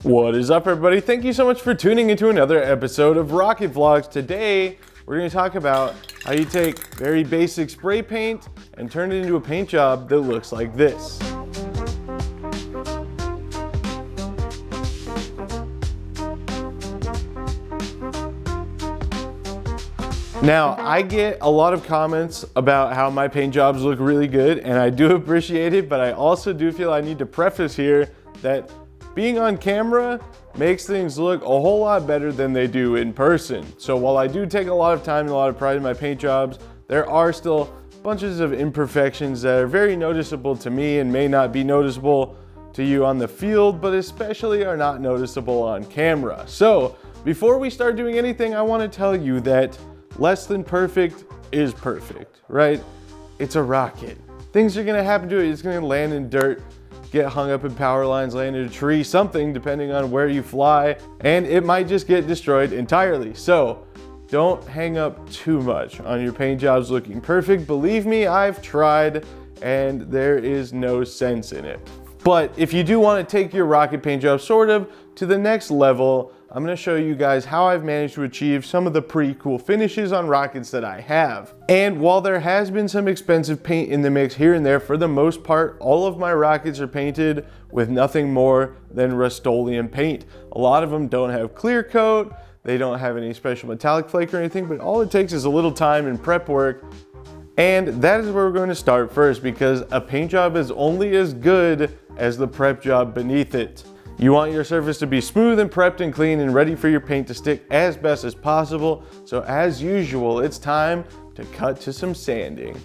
What is up, everybody? Thank you so much for tuning into another episode of Rocket Vlogs. Today, we're going to talk about how you take very basic spray paint and turn it into a paint job that looks like this. Now, I get a lot of comments about how my paint jobs look really good, and I do appreciate it, but I also do feel I need to preface here that being on camera makes things look a whole lot better than they do in person. So while I do take a lot of time and a lot of pride in my paint jobs, there are still bunches of imperfections that are very noticeable to me and may not be noticeable to you on the field, but especially are not noticeable on camera. So before we start doing anything, I want to tell you that less than perfect is perfect, right? It's a rocket. Things are gonna happen to it. It's gonna land in dirt, get hung up in power lines, land in a tree, something depending on where you fly, and it might just get destroyed entirely. So don't hang up too much on your paint jobs looking perfect. Believe me, I've tried and there is no sense in it. But if you do want to take your rocket paint job sort of to the next level, I'm going to show you guys how I've managed to achieve some of the pretty cool finishes on rockets that I have. And while there has been some expensive paint in the mix here and there, for the most part, all of my rockets are painted with nothing more than Rustoleum paint. A lot of them don't have clear coat, they don't have any special metallic flake or anything, but all it takes is a little time and prep work. And that is where we're going to start first, because a paint job is only as good as the prep job beneath it. You want your surface to be smooth and prepped and clean and ready for your paint to stick as best as possible. So as usual, it's time to cut to some sanding.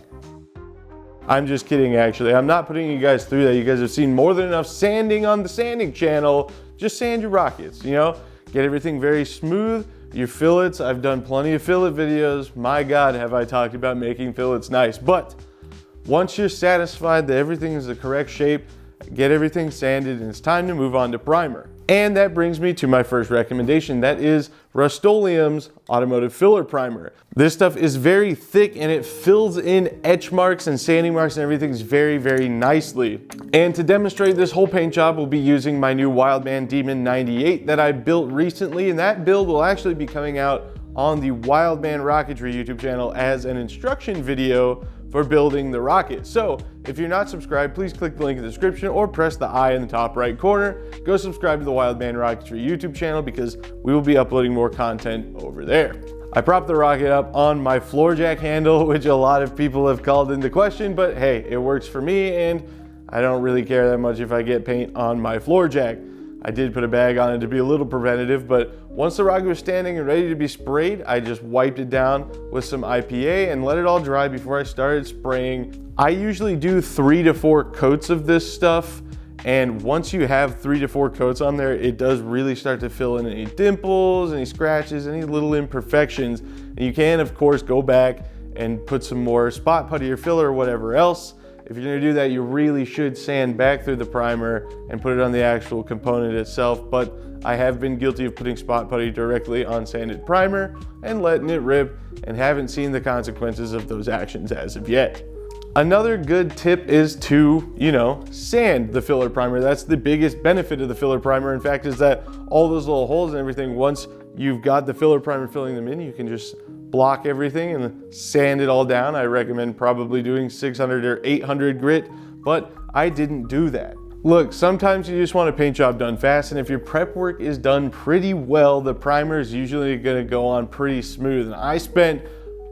I'm just kidding, actually. I'm not putting you guys through that. You guys have seen more than enough sanding on the sanding channel. Just sand your rockets, you know? Get everything very smooth. Your fillets, I've done plenty of fillet videos. My God, have I talked about making fillets nice. But once you're satisfied that everything is the correct shape, get everything sanded, and it's time to move on to primer. And that brings me to my first recommendation. That is Rustoleum's Automotive Filler Primer. This stuff is very thick and it fills in etch marks and sanding marks and everything very, very nicely. And to demonstrate this whole paint job, we'll be using my new Wildman Demon 98 that I built recently, and that build will actually be coming out on the Wildman Rocketry YouTube channel as an instruction video for building the rocket. So if you're not subscribed, please click the link in the description or press the I in the top right corner. Go subscribe to the Wildman Rocketry YouTube channel because we will be uploading more content over there. I propped the rocket up on my floor jack handle, which a lot of people have called into question, but hey, it works for me and I don't really care that much if I get paint on my floor jack. I did put a bag on it to be a little preventative, but once the rocket was standing and ready to be sprayed, I just wiped it down with some IPA and let it all dry before I started spraying. I usually do 3 to 4 coats of this stuff, and once you have 3 to 4 coats on there, it does really start to fill in any dimples, any scratches, any little imperfections. And you can, of course, go back and put some more spot putty or filler or whatever else. If you're gonna do that, you really should sand back through the primer and put it on the actual component itself. But I have been guilty of putting spot putty directly on sanded primer and letting it rip, and haven't seen the consequences of those actions as of yet. Another good tip is to, sand the filler primer. That's the biggest benefit of the filler primer, in fact, is that all those little holes and everything, once you've got the filler primer filling them in, you can just block everything and sand it all down. I recommend probably doing 600 or 800 grit, but I didn't do that. Look, sometimes you just want a paint job done fast, and if your prep work is done pretty well, the primer is usually gonna go on pretty smooth. And I spent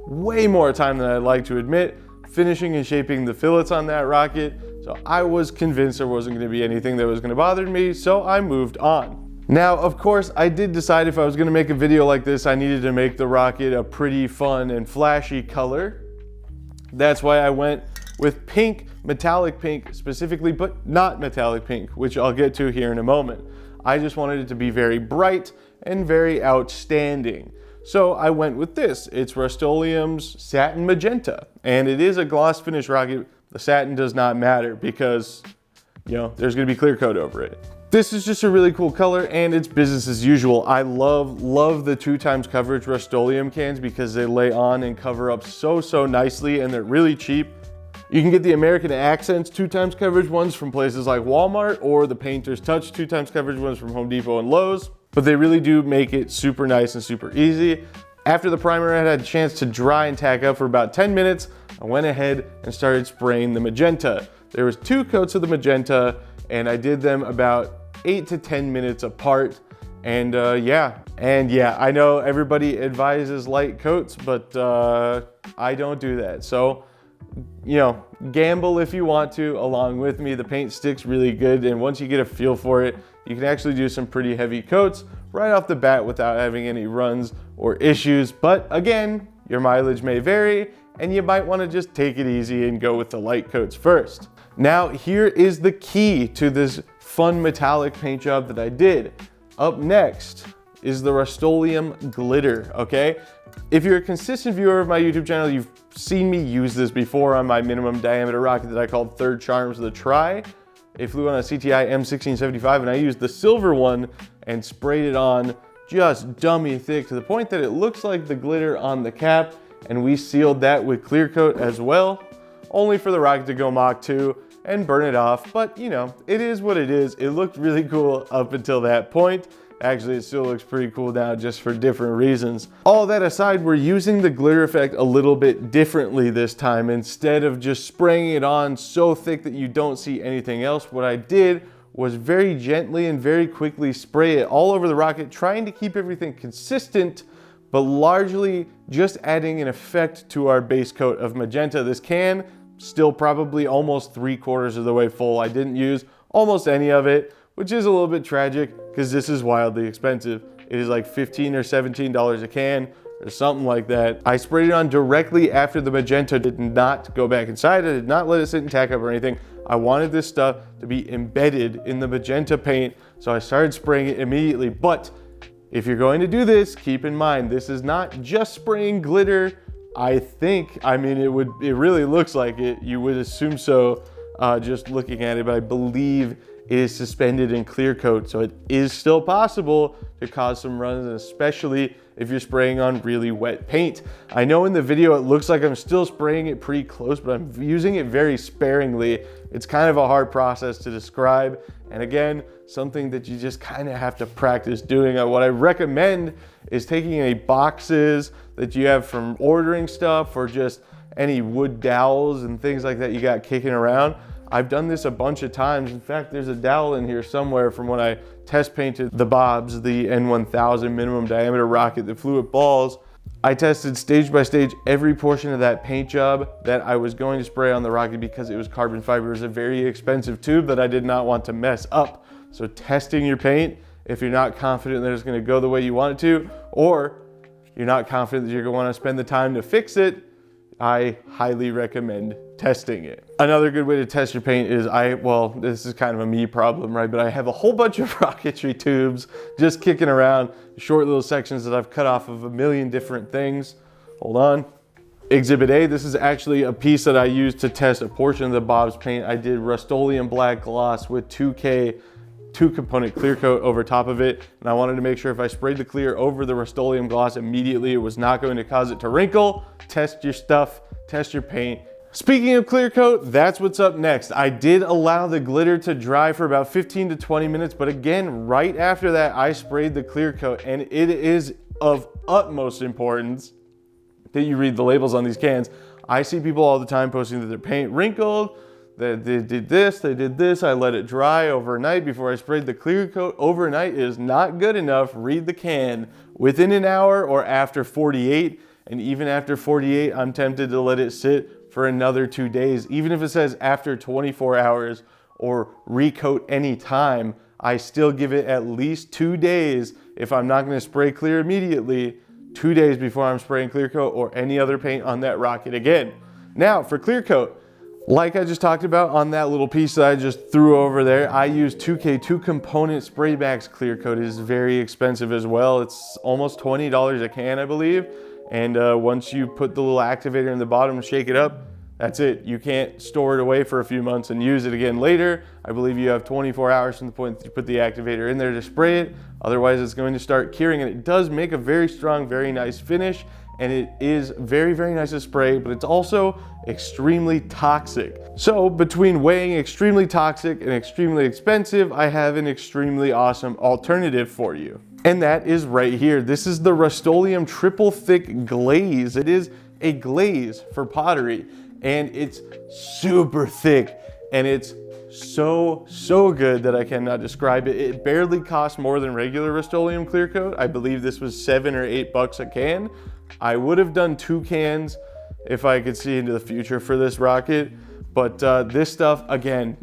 way more time than I'd like to admit finishing and shaping the fillets on that rocket, so I was convinced there wasn't gonna be anything that was gonna bother me, so I moved on. Now, of course, I did decide if I was gonna make a video like this, I needed to make the rocket a pretty fun and flashy color. That's why I went with pink, metallic pink specifically, but not metallic pink, which I'll get to here in a moment. I just wanted it to be very bright and very outstanding. So I went with this. It's Rustoleum's Satin Magenta, and it is a gloss finish rocket. The satin does not matter because, there's gonna be clear coat over it. This is just a really cool color, and it's business as usual. I love the 2x coverage Rustoleum cans because they lay on and cover up so nicely, and they're really cheap. You can get the American Accents 2x coverage ones from places like Walmart, or the Painter's Touch 2x coverage ones from Home Depot and Lowe's, but they really do make it super nice and super easy. After the primer had a chance to dry and tack up for about 10 minutes, I went ahead and started spraying the magenta. There was 2 coats of the magenta, and I did them about 8 to 10 minutes apart. And yeah, I know everybody advises light coats, but I don't do that. So, you know, gamble if you want to along with me. The paint sticks really good, and once you get a feel for it, you can actually do some pretty heavy coats right off the bat without having any runs or issues. But again, your mileage may vary, and you might want to just take it easy and go with the light coats first. Now, here is the key to this fun metallic paint job that I did. Up next is the Rustoleum glitter, okay? If you're a consistent viewer of my YouTube channel, you've seen me use this before on my minimum diameter rocket that I called Third Charms the Try. It flew on a CTI M1675, and I used the silver one and sprayed it on just dummy thick to the point that it looks like the glitter on the cap, and we sealed that with clear coat as well, only for the rocket to go Mach 2 and burn it off. But you know, it is what it is. It looked really cool up until that point. Actually, it still looks pretty cool now, just for different reasons. All that aside, we're using the glitter effect a little bit differently this time. Instead of just spraying it on so thick that you don't see anything else, what I did was very gently and very quickly spray it all over the rocket, trying to keep everything consistent, but largely just adding an effect to our base coat of magenta. This can still probably almost 3/4 of the way full. I didn't use almost any of it, which is a little bit tragic because this is wildly expensive. It is like $15 or $17 a can or something like that. I sprayed it on directly after the magenta. Did not go back inside. I did not let it sit and tack up or anything. I wanted this stuff to be embedded in the magenta paint, so I started spraying it immediately. But if you're going to do this, keep in mind, this is not just spraying glitter. I mean, it really looks like it. You would assume so just looking at it, but I believe it is suspended in clear coat, so it is still possible to cause some runs, especially if you're spraying on really wet paint. I know in the video it looks like I'm still spraying it pretty close, but I'm using it very sparingly. It's kind of a hard process to describe, and again, something that you just kind of have to practice doing. What I recommend is taking any boxes that you have from ordering stuff, or just any wood dowels and things like that you got kicking around. I've done this a bunch of times. In fact, there's a dowel in here somewhere from when I test painted the Bob's, the N1000 minimum diameter rocket that flew at balls. I tested stage by stage every portion of that paint job that I was going to spray on the rocket because it was carbon fiber. It was a very expensive tube that I did not want to mess up. So testing your paint, if you're not confident that it's going to go the way you want it to, or you're not confident that you're going to want to spend the time to fix it, I highly recommend testing it. Another good way to test your paint is, well, this is kind of a me problem, right? But I have a whole bunch of rocketry tubes just kicking around, short little sections that I've cut off of a million different things. Hold on. Exhibit A, this is actually a piece that I used to test a portion of the Bob's paint. I did Rustoleum black gloss with 2K 2-component clear coat over top of it, and I wanted to make sure if I sprayed the clear over the Rustoleum gloss immediately, it was not going to cause it to wrinkle. Test your stuff, test your paint. Speaking of clear coat, that's what's up next. I did allow the glitter to dry for about 15 to 20 minutes, but again, right after that, I sprayed the clear coat, and it is of utmost importance that you read the labels on these cans. I see people all the time posting that their paint wrinkled, that they did this, I let it dry overnight before I sprayed the clear coat. Overnight is not good enough. Read the can. Within an hour or after 48, and even after 48, I'm tempted to let it sit for another 2 days. Even if it says after 24 hours or recoat any time, I still give it at least 2 days. If I'm not going to spray clear immediately, 2 days before I'm spraying clear coat or any other paint on that rocket again. Now for clear coat, like I just talked about on that little piece that I just threw over there, I use 2K 2-component spray max clear coat. It is very expensive as well. It's almost $20 a can, I believe. And once you put the little activator in the bottom and shake it up, that's it. You can't store it away for a few months and use it again later. I believe you have 24 hours from the point that you put the activator in there to spray it. Otherwise, it's going to start curing, and it does make a very strong, very nice finish. And it is very, very nice to spray, but it's also extremely toxic. So between weighing extremely toxic and extremely expensive, I have an extremely awesome alternative for you. And that is right here. This is the Rustoleum Triple Thick Glaze. It is a glaze for pottery, and it's super thick, and it's so good that I cannot describe it. It barely costs more than regular Rustoleum clear coat. I believe this was $7 or $8 a can. I would have done 2 cans if I could see into the future for this rocket, but this stuff, again,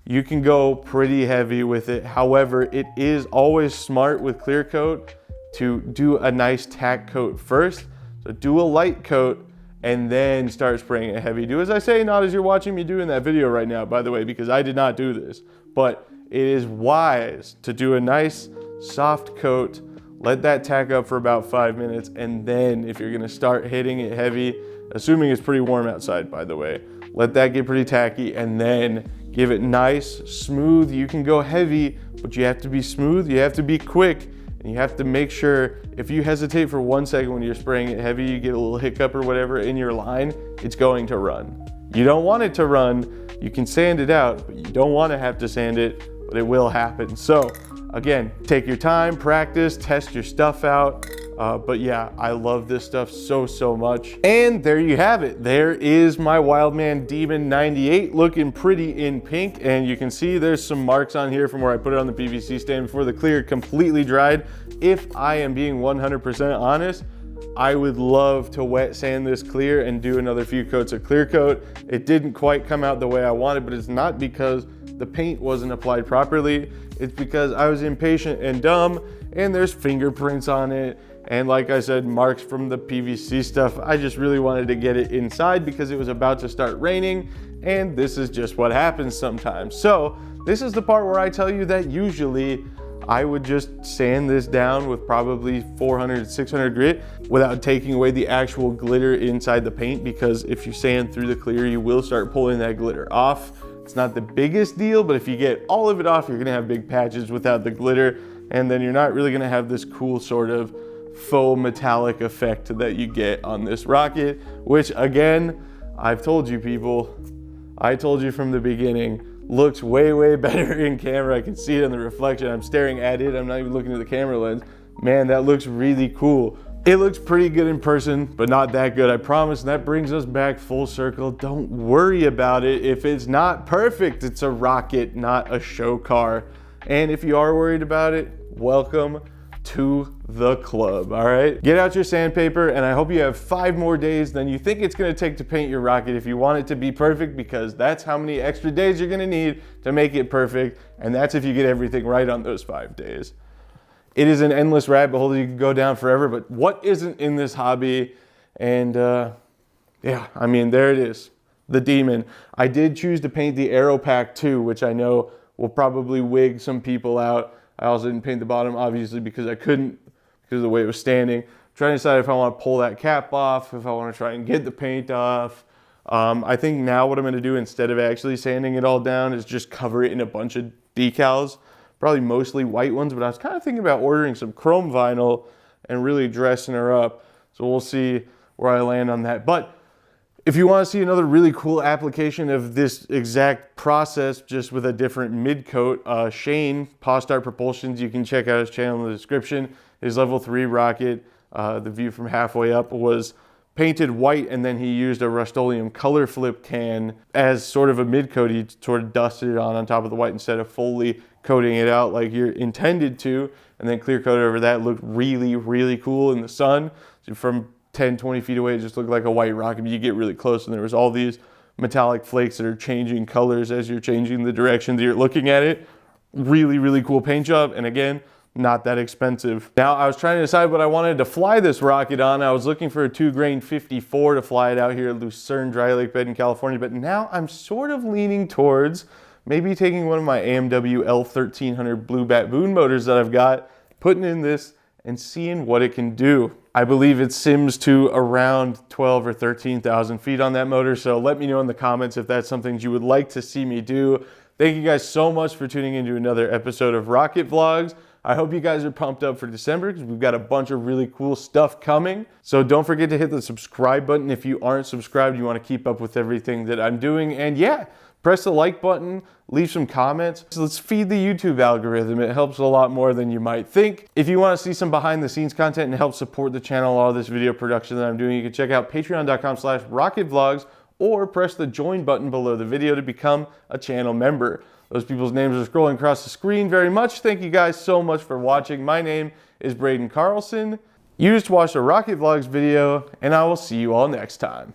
you can go pretty heavy with it. However, it is always smart with clear coat to do a nice tack coat first. So do a light coat and then start spraying it heavy. Do as I say, not as you're watching me do in that video right now, by the way, because I did not do this. But it is wise to do a nice soft coat, let that tack up for about 5 minutes, and then if you're gonna start hitting it heavy, assuming it's pretty warm outside, by the way, let that get pretty tacky, and then give it nice, smooth. You can go heavy, but you have to be smooth, you have to be quick, and you have to make sure if you hesitate for 1 second when you're spraying it heavy, you get a little hiccup or whatever in your line, it's going to run. You don't want it to run. You can sand it out, but you don't want to have to sand it, but it will happen. So again, take your time, practice, test your stuff out. But yeah, I love this stuff so much. And there you have it. There is my Wildman Demon 98 looking pretty in pink. And you can see there's some marks on here from where I put it on the PVC stand before the clear completely dried. If I am being 100% honest, I would love to wet sand this clear and do another few coats of clear coat. It didn't quite come out the way I wanted, but it's not because the paint wasn't applied properly. It's because I was impatient and dumb, and there's fingerprints on it. And like I said, marks from the PVC stuff. I just really wanted to get it inside because it was about to start raining, and this is just what happens sometimes. So this is the part where I tell you that usually I would just sand this down with probably 400, 600 grit without taking away the actual glitter inside the paint, because if you sand through the clear, you will start pulling that glitter off. It's not the biggest deal, but if you get all of it off, you're gonna have big patches without the glitter, and then you're not really gonna have this cool sort of faux metallic effect that you get on this rocket, which again, I've told you people, I told you from the beginning, looks way better in camera. I can see it in the reflection. I'm staring at it. I'm not even looking at the camera lens. Man, that looks really cool. It looks pretty good in person, but not that good, I promise. And that brings us back full circle. Don't worry about it. If it's not perfect, it's a rocket, not a show car. And if you are worried about it, welcome to the club, all right? Get out your sandpaper, and I hope you have 5 more days than you think it's gonna take to paint your rocket if you want it to be perfect, because that's how many extra days you're gonna need to make it perfect, and that's if you get everything right on those 5 days. It is an endless rabbit hole that you can go down forever, but what isn't in this hobby? And yeah, I mean, there it is, the Demon. I did choose to paint the Aero Pack 2, which I know will probably wig some people out. I also didn't paint the bottom, obviously, because I couldn't, because of the way it was standing. I'm trying to decide if I want to pull that cap off, if I want to try and get the paint off. I think now what I'm going to do, instead of actually sanding it all down, is just cover it in a bunch of decals, probably mostly white ones, but I was kind of thinking about ordering some chrome vinyl and really dressing her up. So we'll see where I land on that. But if you want to see another really cool application of this exact process, just with a different mid coat, Shane, Pawstar Propulsions, you can check out his channel in the description. His level 3 rocket, the view from halfway up, was painted white, and then he used a Rustoleum color flip can as sort of a mid coat. He sort of dusted it on top of the white instead of fully coating it out like you're intended to, and then clear coat over that. Looked really cool in the sun. So from 10, 20 feet away, it just looked like a white rocket, but you get really close and there was all these metallic flakes that are changing colors as you're changing the direction that you're looking at it. Really cool paint job, and again, not that expensive. Now, I was trying to decide what I wanted to fly this rocket on. I was looking for a 2-grain 54 to fly it out here at Lucerne Dry Lake Bed in California, but now I'm sort of leaning towards maybe taking one of my AMW L1300 Blue Baboon motors that I've got, putting in this, and seeing what it can do. I believe it sims to around 12 or 13,000 feet on that motor. So let me know in the comments if that's something you would like to see me do. Thank you guys so much for tuning into another episode of Rocket Vlogs. I hope you guys are pumped up for December because we've got a bunch of really cool stuff coming. So don't forget to hit the subscribe button if you aren't subscribed. You want to keep up with everything that I'm doing. And yeah, press the like button, leave some comments. So let's feed the YouTube algorithm. It helps a lot more than you might think. If you want to see some behind the scenes content and help support the channel, all this video production that I'm doing, you can check out patreon.com/rocketvlogs or press the join button below the video to become a channel member. Those people's names are scrolling across the screen very much. Thank you guys so much for watching. My name is Braden Carlson. You just watched a Rocket Vlogs video, and I will see you all next time.